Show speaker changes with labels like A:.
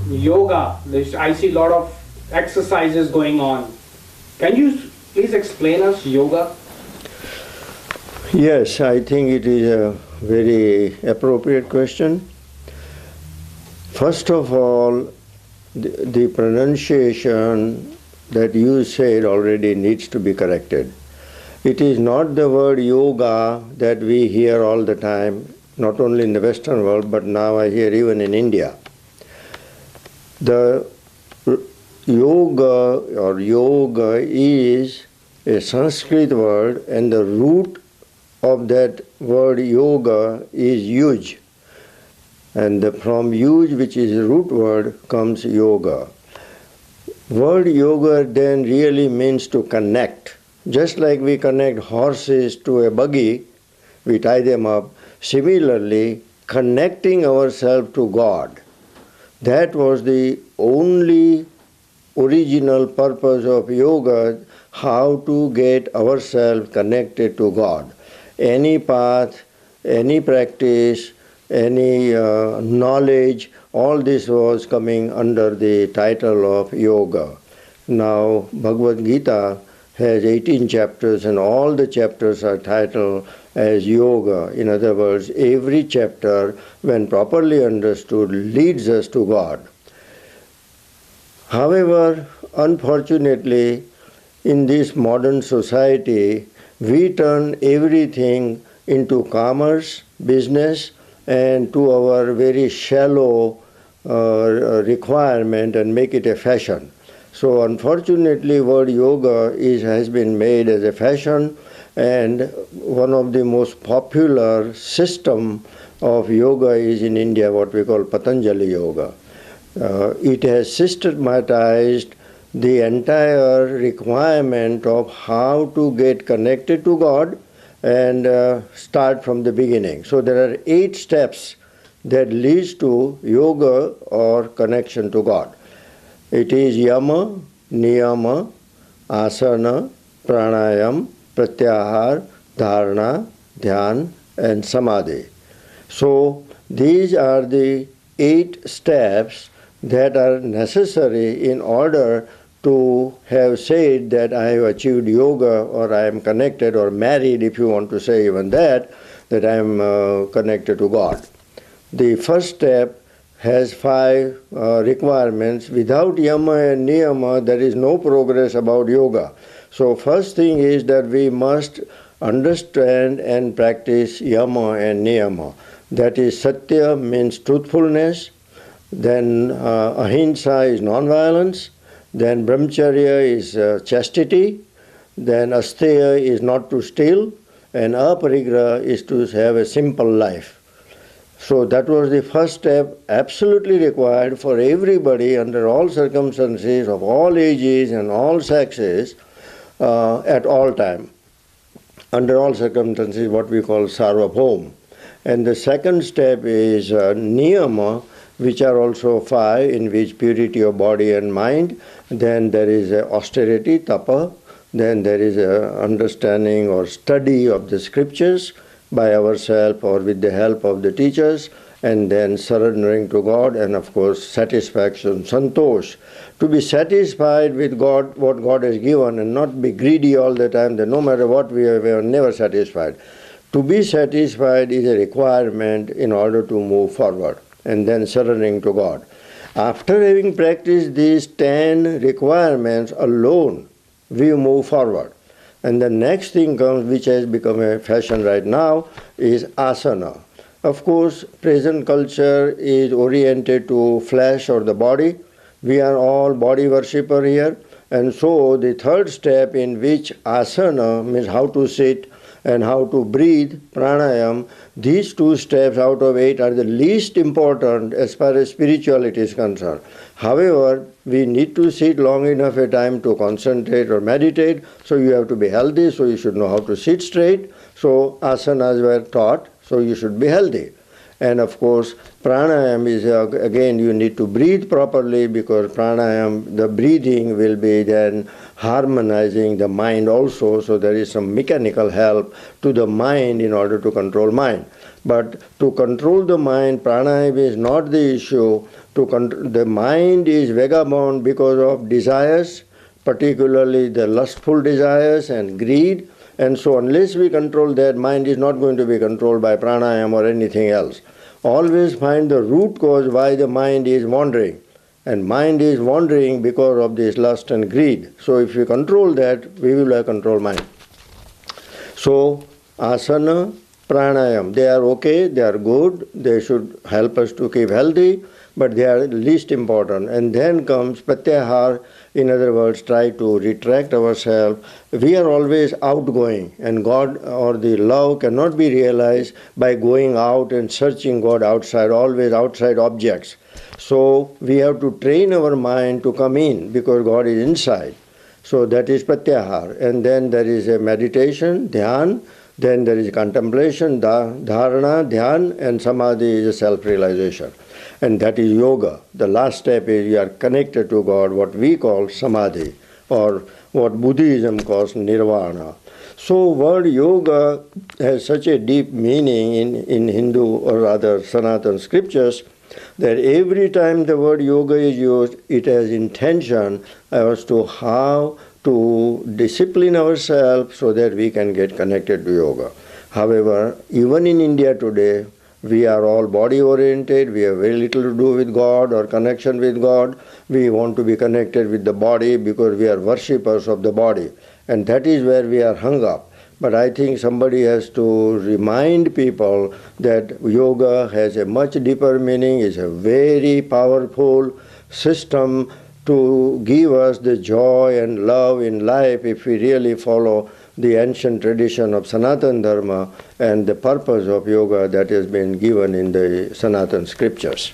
A: yoga. I see a lot of exercises going on. Can you please explain us yoga?
B: Yes, I think it is a very appropriate question. First of all, the pronunciation that you said already needs to be corrected. It is not the word yoga that we hear all the time, not only in the Western world, but now I hear even in India. The yoga or yoga is a Sanskrit word, and the root of that word yoga is yuj. And from yuj, which is a root word, comes yoga. Word yoga then really means to connect. Just like we connect horses to a buggy, we tie them up. Similarly, connecting ourselves to God. That was the only original purpose of yoga, how to get ourselves connected to God. Any path, any practice, any knowledge, all this was coming under the title of yoga. Now, Bhagavad Gita has 18 chapters, and all the chapters are titled as yoga. In other words, every chapter, when properly understood, leads us to God. However, unfortunately, in this modern society, we turn everything into commerce, business, and to our very shallow requirement and make it a fashion. So unfortunately, word yoga has been made as a fashion, and one of the most popular system of yoga is in India, what we call Patanjali Yoga. It has systematized the entire requirement of how to get connected to God and start from the beginning. So there are 8 steps that leads to yoga or connection to God. It is yama, niyama, asana, pranayam, pratyahar, dharana, dhyan, and samadhi. So these are the 8 steps that are necessary in order to have said that I have achieved yoga, or I am connected, or married, if you want to say even that I am connected to God. The first step has 5 requirements. Without yama and niyama, there is no progress about yoga. So first thing is that we must understand and practice yama and niyama. That is, satya means truthfulness, then ahimsa is non-violence, then brahmacharya is chastity, then asteya is not to steal, and aparigraha is to have a simple life. So that was the first step, absolutely required for everybody under all circumstances, of all ages and all sexes, at all time. Under all circumstances, what we call sarvabhaum. And the second step is niyama, which are also 5, in which purity of body and mind. Then there is austerity, tapa. Then there is understanding or study of the scriptures by ourselves or with the help of the teachers, and then surrendering to God, and of course satisfaction, santosh. To be satisfied with God, what God has given, and not be greedy all the time, that no matter what we are never satisfied. To be satisfied is a requirement in order to move forward, and then surrendering to God. After having practiced these 10 requirements alone, we move forward. And the next thing comes, which has become a fashion right now, is asana. Of course, present culture is oriented to flesh or the body. We are all body worshipper here. And so the third step, in which asana means how to sit and how to breathe, pranayam, these 2 steps out of 8 are the least important as far as spirituality is concerned. However, we need to sit long enough a time to concentrate or meditate, so you have to be healthy, so you should know how to sit straight. So asanas were taught, so you should be healthy. And of course, pranayam is, again, you need to breathe properly, because pranayam, the breathing will be then harmonizing the mind also, so there is some mechanical help to the mind in order to control mind. But to control the mind, pranayam is not the issue. The mind is vagabond because of desires, particularly the lustful desires and greed. And so unless we control that, mind is not going to be controlled by pranayama or anything else. Always find the root cause why the mind is wandering. And mind is wandering because of this lust and greed. So if we control that, we will have control mind. So asana, pranayam, they are okay, they are good, they should help us to keep healthy, but they are least important. And then comes pratyahar, in other words, try to retract ourselves. We are always outgoing, and God or the love cannot be realized by going out and searching God outside, always outside objects. So we have to train our mind to come in because God is inside. So that is pratyahar. And then there is a meditation, dhyan, then there is contemplation, dharana, dhyan, and samadhi is a self-realization. And that is yoga. The last step is you are connected to God, what we call samadhi, or what Buddhism calls nirvana. So word yoga has such a deep meaning in Hindu or rather Sanatana scriptures that every time the word yoga is used, it has intention as to how to discipline ourselves so that we can get connected to yoga. However, even in India today, we are all body oriented, we have very little to do with God or connection with God. We want to be connected with the body because we are worshippers of the body. And that is where we are hung up. But I think somebody has to remind people that yoga has a much deeper meaning, is a very powerful system to give us the joy and love in life if we really follow the ancient tradition of Sanatana Dharma and the purpose of yoga that has been given in the Sanatana scriptures.